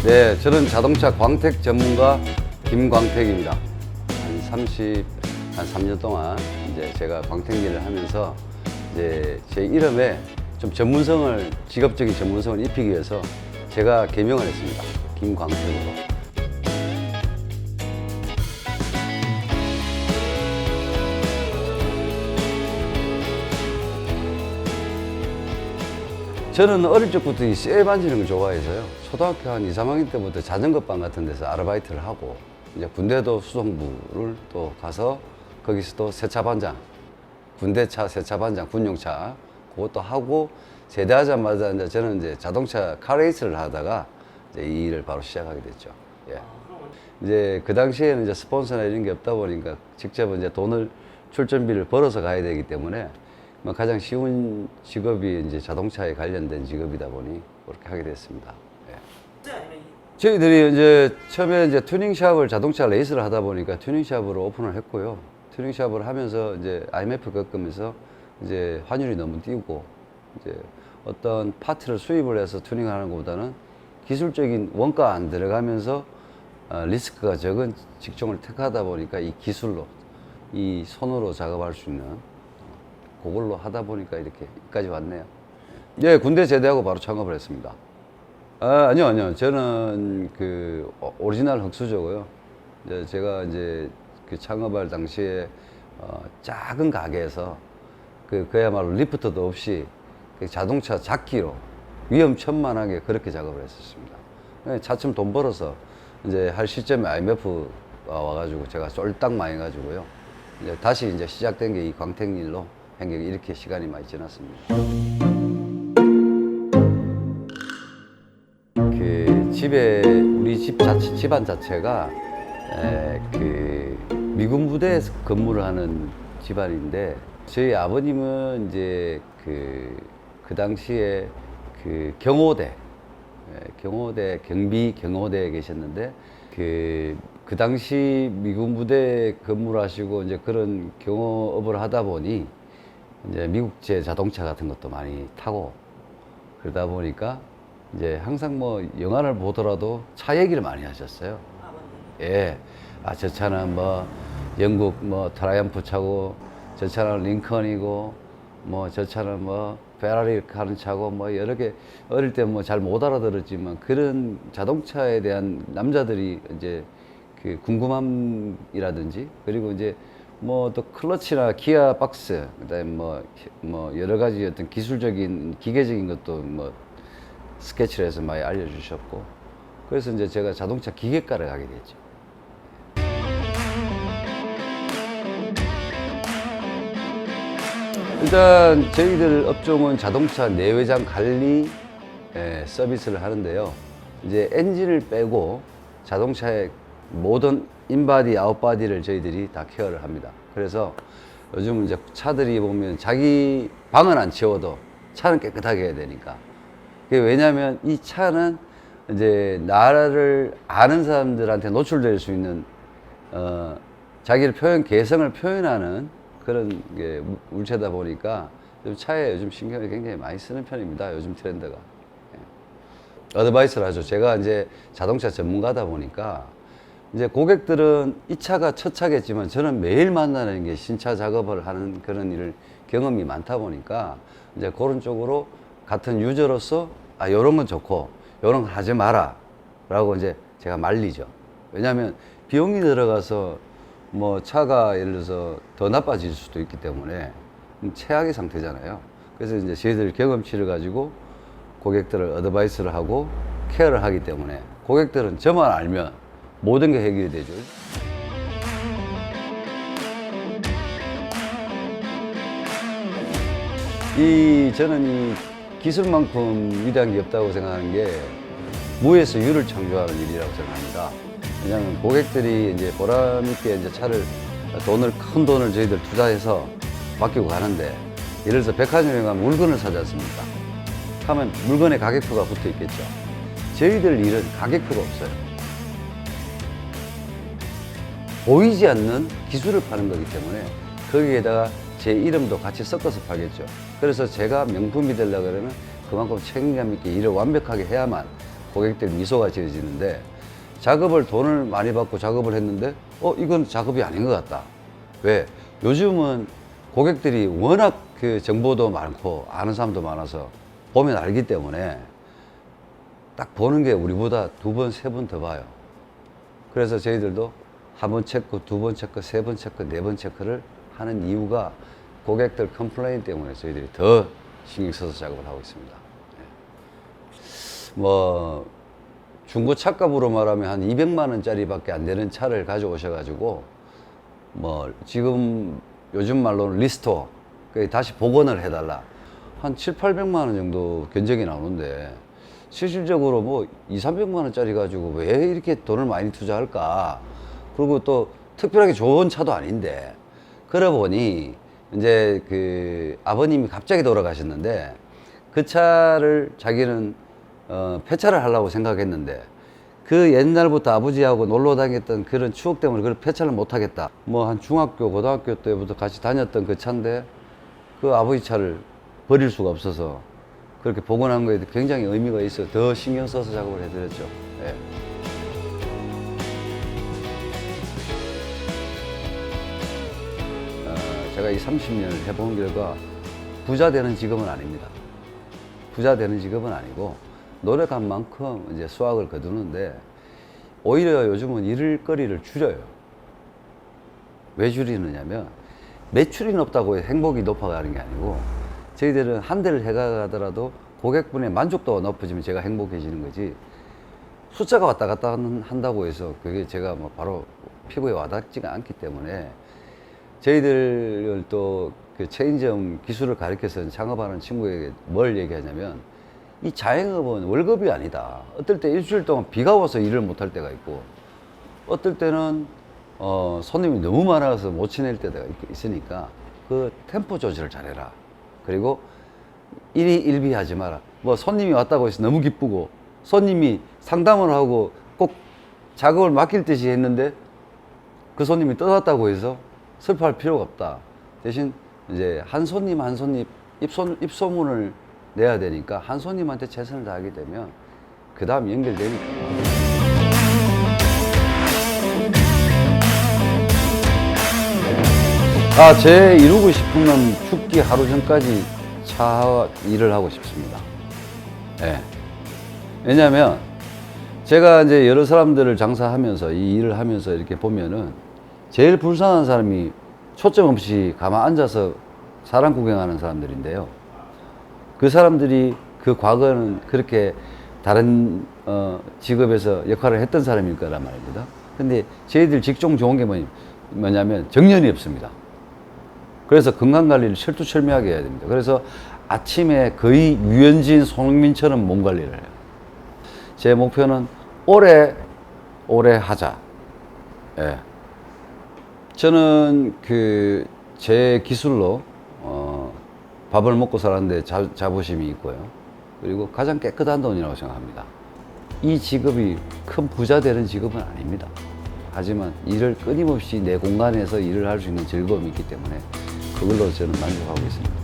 네, 저는 자동차 광택 전문가 김광택입니다. 한 3년 동안 이제 제가 광택 일을 하면서 이제 제 이름에 좀 전문성을, 직업적인 전문성을 입히기 위해서 제가 개명을 했습니다. 김광택으로. 저는 어릴 적부터 이 쇠 만지는 걸 좋아해서요. 초등학교 한 2, 3학년 때부터 자전거방 같은 데서 아르바이트를 하고, 이제 군대도 수송부를 또 가서 거기서 또 세차반장, 군대차 세차반장, 군용차 그것도 하고, 제대하자마자 이제 저는 이제 자동차 카레이스를 하다가 이제 이 일을 바로 시작하게 됐죠. 예. 이제 그 당시에는 이제 스폰서나 이런 게 없다 보니까 직접 이제 돈을, 출전비를 벌어서 가야 되기 때문에 뭐 가장 쉬운 직업이 이제 자동차에 관련된 직업이다 보니 그렇게 하게 됐습니다. 예. 저희들이 이제 처음에 이제 튜닝샵을, 자동차 레이스를 하다 보니까 튜닝샵으로 오픈을 했고요. 튜닝샵을 하면서 이제 IMF 겪으면서 이제 환율이 너무 뛰고 이제 어떤 파트를 수입을 해서 튜닝하는 것보다는 기술적인 원가 안 들어가면서 리스크가 적은 직종을 택하다 보니까 이 기술로, 이 손으로 작업할 수 있는 그걸로 하다 보니까 이렇게까지 왔네요. 예, 군대 제대하고 바로 창업을 했습니다. 아니요. 저는 그 오리지널 흑수저고요. 이제 제가 이제 그 창업할 당시에 작은 가게에서 그야말로 리프트도 없이 그 자동차 잡기로 위험천만하게 그렇게 작업을 했었습니다. 차츰 돈 벌어서 이제 할 시점에 IMF가 와가지고 제가 쫄딱 망해가지고요. 이제 다시 이제 시작된 게 이 광택일로 행격이 이렇게 시간이 많이 지났습니다. 그 집에, 우리 집안 자체가 그 미군 부대에서 근무를 하는 집안인데, 저희 아버님은 이제 그 당시에 그 경호대 경호대에 계셨는데, 그 당시 미군 부대에 근무를 하시고 이제 그런 경호업을 하다 보니 이제 미국제 자동차 같은 것도 많이 타고, 그러다 보니까 이제 항상 뭐 영화를 보더라도 차 얘기를 많이 하셨어요. 예. 저 차는 뭐 영국 뭐 트라이엄프 차고, 저 차는 링컨이고, 뭐 저 차는 뭐 페라리 하는 차고, 뭐 여러 개, 어릴 때 뭐 잘 못 알아들었지만 그런 자동차에 대한 남자들이 이제 그 궁금함이라든지, 그리고 이제 뭐 또 클러치나 기아 박스, 그다음에 뭐 여러 가지 어떤 기술적인, 기계적인 것도 뭐 스케치를 해서 많이 알려주셨고, 그래서 이제 제가 자동차 기계과를 가게 됐죠. 일단 저희들 업종은 자동차 내외장 관리 서비스를 하는데요. 이제 엔진을 빼고 자동차의 모든 인바디, 아웃바디를 저희들이 다 케어를 합니다. 그래서 요즘 이제 차들이 보면 자기 방은 안 치워도 차는 깨끗하게 해야 되니까. 그게 왜냐하면 이 차는 이제 나를 아는 사람들한테 노출될 수 있는 자기를 개성을 표현하는 그런 게 물체다 보니까 차에 요즘 신경을 굉장히 많이 쓰는 편입니다. 요즘 트렌드가. 어드바이스를 하죠. 제가 이제 자동차 전문가다 보니까 이제 고객들은 이 차가 첫 차겠지만 저는 매일 만나는 게 신차 작업을 하는 그런 일을 경험이 많다 보니까 이제 그런 쪽으로 같은 유저로서 요런 건 좋고 요런 건 하지 마라 라고 이제 제가 말리죠. 왜냐하면 비용이 들어가서 뭐 차가 예를 들어서 더 나빠질 수도 있기 때문에 최악의 상태잖아요. 그래서 이제 저희들 경험치를 가지고 고객들을 어드바이스를 하고 케어를 하기 때문에 고객들은 저만 알면 모든 게 해결이 되죠. 저는 이 기술만큼 위대한 게 없다고 생각하는 게 무에서 유를 창조하는 일이라고 생각합니다. 왜냐하면 고객들이 이제 보람있게 이제 차를, 큰 돈을 저희들 투자해서 맡기고 가는데, 예를 들어서 백화점에 가면 물건을 사지 않습니까? 하면 물건에 가격표가 붙어 있겠죠. 저희들 일은 가격표가 없어요. 보이지 않는 기술을 파는 거기 때문에 거기에다가 제 이름도 같이 섞어서 팔겠죠. 그래서 제가 명품이 되려고 그러면 그만큼 책임감 있게 일을 완벽하게 해야만 고객들 미소가 지어지는데 작업을 돈을 많이 받고 작업을 했는데 이건 작업이 아닌 것 같다. 왜? 요즘은 고객들이 워낙 그 정보도 많고 아는 사람도 많아서 보면 알기 때문에 딱 보는 게 우리보다 2번, 3번 더 봐요. 그래서 저희들도 1번 체크, 2번 체크, 3번 체크, 4번 체크를 하는 이유가 고객들 컴플레인 때문에 저희들이 더 신경 써서 작업을 하고 있습니다. 뭐 중고 차값으로 말하면 한 200만 원짜리 밖에 안 되는 차를 가져오셔가지고 뭐 지금 요즘 말로는 리스토어 다시 복원을 해달라 한 7, 800만 원 정도 견적이 나오는데 실질적으로 뭐 2, 300만 원짜리 가지고 왜 이렇게 돈을 많이 투자할까. 그리고 또 특별하게 좋은 차도 아닌데 그러다 보니 이제 그 아버님이 갑자기 돌아가셨는데 그 차를 자기는 폐차를 하려고 생각했는데 그 옛날부터 아버지하고 놀러 다녔던 그런 추억 때문에 그걸 폐차를 못 하겠다. 뭐 한 중학교, 고등학교 때부터 같이 다녔던 그 차인데 그 아버지 차를 버릴 수가 없어서 그렇게 복원한 거에 굉장히 의미가 있어 더 신경 써서 작업을 해드렸죠. 예. 제가 이 30년을 해본 결과 부자 되는 직업은 아닙니다. 부자 되는 직업은 아니고 노력한 만큼 이제 수확을 거두는데 오히려 요즘은 일거리를 줄여요. 왜 줄이느냐면 매출이 높다고 행복이 높아가는 게 아니고 저희들은 한 대를 해가더라도 고객분의 만족도가 높아지면 제가 행복해지는 거지 숫자가 왔다 갔다 한다고 해서 그게 제가 뭐 바로 피부에 와닿지가 않기 때문에 저희들 또 그 체인점 기술을 가르쳐서 창업하는 친구에게 뭘 얘기하냐면 이 자영업은 월급이 아니다. 어떨 때 일주일 동안 비가 와서 일을 못 할 때가 있고 어떨 때는 손님이 너무 많아서 못 지낼 때가 있으니까 그 템포 조절을 잘해라. 그리고 일희일비하지 마라. 뭐 손님이 왔다고 해서 너무 기쁘고 손님이 상담을 하고 꼭 작업을 맡길 듯이 했는데 그 손님이 떠났다고 해서 슬퍼할 필요가 없다. 대신 이제 한 손님 한 손님 입소문을 내야 되니까 한 손님한테 최선을 다하게 되면 그 다음 연결되니까. 제 이루고 싶은 건 죽기 하루 전까지 차 일을 하고 싶습니다. 예. 왜냐하면 제가 이제 여러 사람들을 장사하면서 이 일을 하면서 이렇게 보면은 제일 불쌍한 사람이 초점 없이 가만 앉아서 사람 구경하는 사람들인데요. 그 사람들이 그 과거는 그렇게 다른 직업에서 역할을 했던 사람일 거란 말입니다. 근데 저희들 직종 좋은 게 뭐냐면 정년이 없습니다. 그래서 건강관리를 철두철미하게 해야 됩니다. 그래서 아침에 거의 유현진, 손흥민처럼 몸 관리를 해요. 제 목표는 오래 하자. 예. 저는 제 기술로 밥을 먹고 살았는데 자부심이 있고요. 그리고 가장 깨끗한 돈이라고 생각합니다. 이 직업이 큰 부자 되는 직업은 아닙니다. 하지만 일을 끊임없이 내 공간에서 일을 할 수 있는 즐거움이 있기 때문에 그걸로 저는 만족하고 있습니다.